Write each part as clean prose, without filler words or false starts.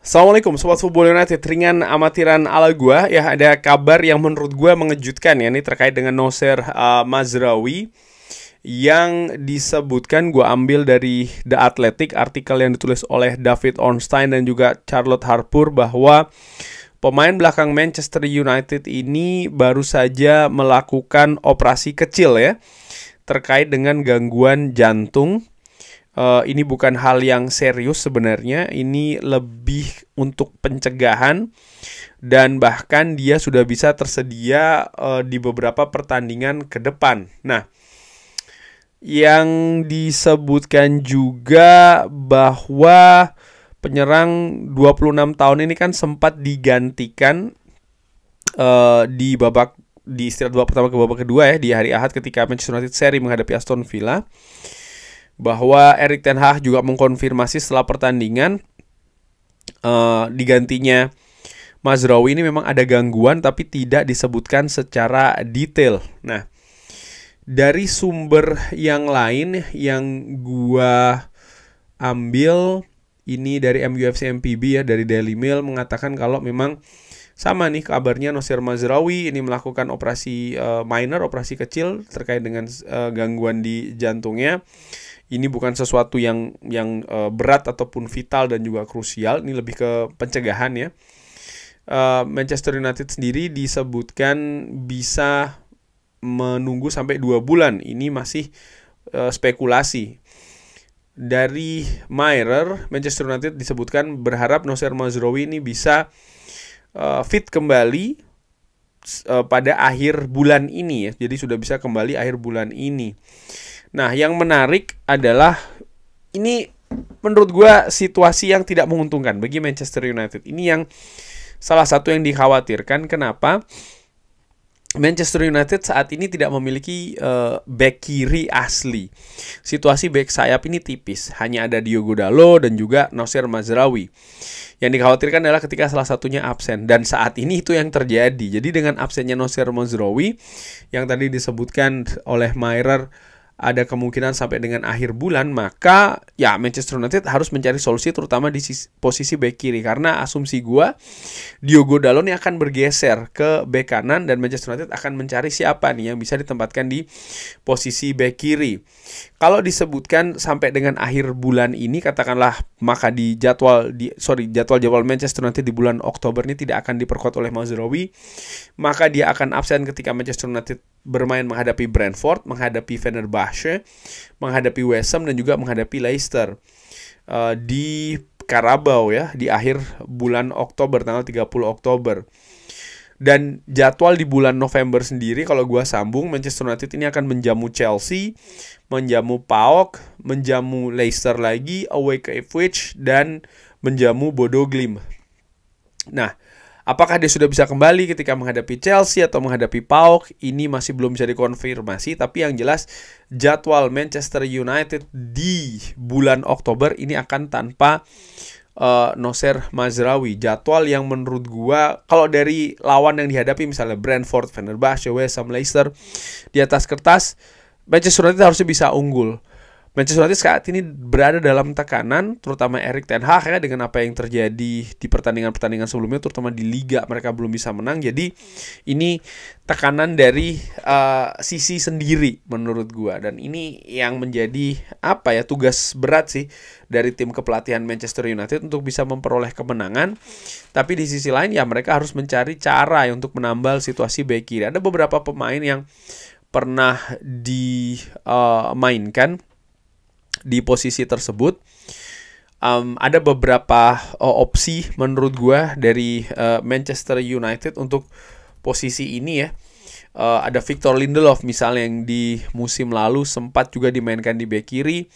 Assalamualaikum Sobat Football United, ringan amatiran ala gua. Ya, ada kabar yang menurut gua mengejutkan ya. Ini terkait dengan Nocer Mazraoui yang disebutkan, gua ambil dari The Athletic, artikel yang ditulis oleh David Ornstein dan juga Charlotte Harpur, bahwa pemain belakang Manchester United ini baru saja melakukan operasi kecil ya, terkait dengan gangguan jantung. Ini bukan hal yang serius sebenarnya, ini lebih untuk pencegahan, dan bahkan dia sudah bisa tersedia di beberapa pertandingan ke depan. Nah, yang disebutkan juga bahwa penyerang 26 tahun ini kan sempat digantikan di istirahat babak pertama ke babak kedua ya, di hari Ahad ketika Manchester United seri menghadapi Aston Villa, bahwa Erik ten Hag juga mengkonfirmasi setelah pertandingan digantinya Mazraoui ini memang ada gangguan tapi tidak disebutkan secara detail. Nah, dari sumber yang lain yang gua ambil ini dari MUFC MPB ya, dari Daily Mail, mengatakan kalau memang sama nih kabarnya, Nocer Mazraoui ini melakukan operasi minor, operasi kecil terkait dengan gangguan di jantungnya. Ini bukan sesuatu yang berat ataupun vital dan juga krusial. Ini lebih ke pencegahan ya. Manchester United sendiri disebutkan bisa menunggu sampai 2 bulan. Ini masih spekulasi. Dari Mirror, Manchester United disebutkan berharap Nocer Mazraoui ini bisa fit kembali pada akhir bulan ini ya. Jadi sudah bisa kembali akhir bulan ini. Nah, yang menarik adalah ini menurut gue situasi yang tidak menguntungkan bagi Manchester United. Ini yang salah satu yang dikhawatirkan. Kenapa? Manchester United saat ini tidak memiliki back kiri asli. Situasi back sayap ini tipis. Hanya ada Diogo Dalot dan juga Nocer Mazraoui. Yang dikhawatirkan adalah ketika salah satunya absen. Dan saat ini itu yang terjadi. Jadi dengan absennya Nocer Mazraoui yang tadi disebutkan oleh Mirror ada kemungkinan sampai dengan akhir bulan, maka ya Manchester United harus mencari solusi terutama di posisi bek kiri, karena asumsi gua Diogo Dalot ini akan bergeser ke bek kanan dan Manchester United akan mencari siapa nih yang bisa ditempatkan di posisi bek kiri. Kalau disebutkan sampai dengan akhir bulan ini, katakanlah, maka jadwal Manchester United di bulan Oktober ini tidak akan diperkuat oleh Mazraoui, maka dia akan absen ketika Manchester United bermain menghadapi Brentford, menghadapi Fenerbahce, menghadapi West Ham dan juga menghadapi Leicester di Carabao ya, di akhir bulan Oktober, tanggal 30 Oktober. Dan jadwal di bulan November sendiri, kalau gua sambung, Manchester United ini akan menjamu Chelsea, menjamu PAOK, menjamu Leicester lagi, away ke Ipswich, dan menjamu Bodo Glimt. Nah, apakah dia sudah bisa kembali ketika menghadapi Chelsea atau menghadapi PAOK? Ini masih belum bisa dikonfirmasi, tapi yang jelas jadwal Manchester United di bulan Oktober ini akan tanpa Nocer Mazraoui. Jadwal yang menurut gua, kalau dari lawan yang dihadapi misalnya Brentford, Fenerbahce, West Ham, Leicester, di atas kertas Manchester United harusnya bisa unggul. Manchester United saat ini berada dalam tekanan, terutama Erik ten Hag ya, dengan apa yang terjadi di pertandingan-pertandingan sebelumnya, terutama di Liga mereka belum bisa menang. Jadi ini tekanan dari sisi sendiri menurut gua, dan ini yang menjadi tugas berat sih dari tim kepelatihan Manchester United untuk bisa memperoleh kemenangan. Tapi di sisi lain ya mereka harus mencari cara untuk menambal situasi bek kiri. Ada beberapa pemain yang pernah dimainkan di posisi tersebut. Ada beberapa opsi menurut gue dari Manchester United untuk posisi ini ya. Ada Victor Lindelof misalnya yang di musim lalu sempat juga dimainkan di bek kiri.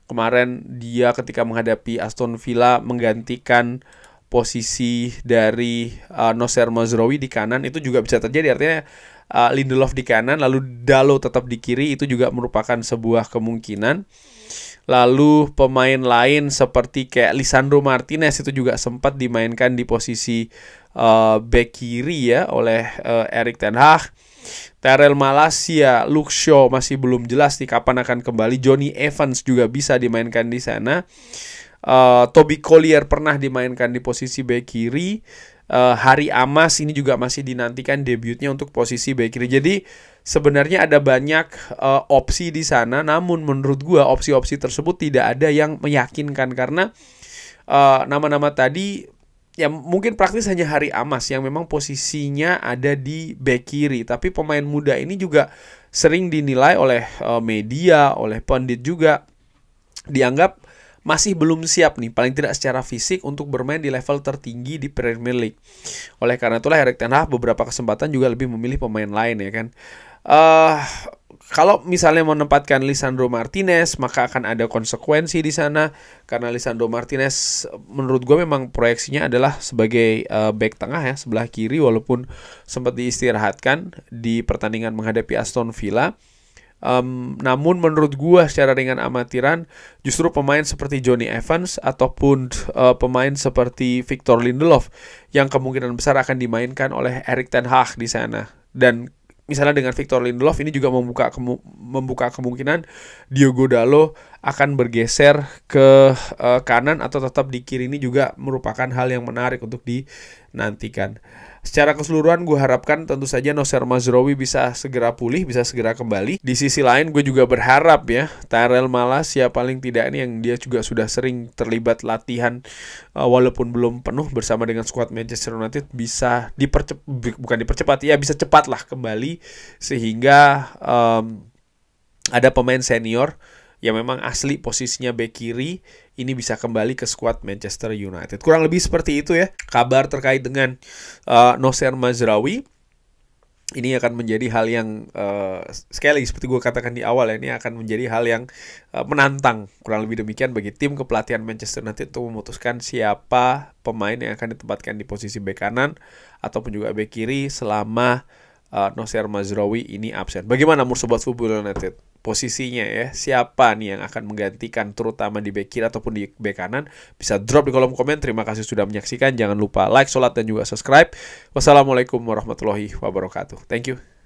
Kemarin dia ketika menghadapi Aston Villa menggantikan posisi dari Nocer Mazraoui di kanan. Itu juga bisa terjadi, artinya Lindelof di kanan lalu Dalot tetap di kiri, itu juga merupakan sebuah kemungkinan. Lalu pemain lain seperti kayak Lisandro Martinez itu juga sempat dimainkan di posisi bek kiri ya oleh Erik ten Hag. Tyrell Malacia, Luke Shaw masih belum jelas nih kapan akan kembali. Johnny Evans juga bisa dimainkan di sana. Toby Collier pernah dimainkan di posisi bek kiri. Hari Amas ini juga masih dinantikan debutnya untuk posisi bek kiri. Jadi sebenarnya ada banyak opsi di sana, namun menurut gua opsi-opsi tersebut tidak ada yang meyakinkan karena nama-nama tadi ya mungkin praktis hanya Hari Amas yang memang posisinya ada di bek kiri. Tapi pemain muda ini juga sering dinilai oleh media, oleh pundit juga dianggap masih belum siap nih, paling tidak secara fisik untuk bermain di level tertinggi di Premier League. Oleh karena itulah Erik ten Hag beberapa kesempatan juga lebih memilih pemain lain ya kan. Kalau misalnya menempatkan Lisandro Martinez, maka akan ada konsekuensi di sana karena Lisandro Martinez menurut gue memang proyeksinya adalah sebagai back tengah ya, sebelah kiri walaupun sempat diistirahatkan di pertandingan menghadapi Aston Villa. Namun menurut gua secara ringan amatiran justru pemain seperti Johnny Evans ataupun pemain seperti Victor Lindelof yang kemungkinan besar akan dimainkan oleh Erik ten Hag di sana. Dan misalnya dengan Victor Lindelof ini juga membuka kemungkinan Diogo Dalot akan bergeser ke kanan atau tetap di kiri, ini juga merupakan hal yang menarik untuk dinantikan. Secara keseluruhan gue harapkan tentu saja Nocer Mazraoui bisa segera pulih, bisa segera kembali. Di sisi lain gue juga berharap ya Tyrell Malacia paling tidak ini yang dia juga sudah sering terlibat latihan walaupun belum penuh bersama dengan skuad Manchester United bisa dipercepat ya, bisa cepatlah kembali sehingga ada pemain senior yang memang asli posisinya bek kiri ini bisa kembali ke skuad Manchester United. Kurang lebih seperti itu ya kabar terkait dengan Nocer Mazraoui. Ini akan menjadi hal yang sekali lagi seperti gue katakan di awal ya, ini akan menjadi hal yang menantang kurang lebih demikian bagi tim kepelatihan Manchester United untuk memutuskan siapa pemain yang akan ditempatkan di posisi bek kanan ataupun juga bek kiri selama Nocer Mazraoui ini absen. Bagaimana menurut Sobat Football United? Posisinya ya, siapa nih yang akan menggantikan terutama di bek kiri ataupun di bek kanan? Bisa drop di kolom komen. Terima kasih sudah menyaksikan. Jangan lupa like, sholat, dan juga subscribe. Wassalamualaikum warahmatullahi wabarakatuh. Thank you.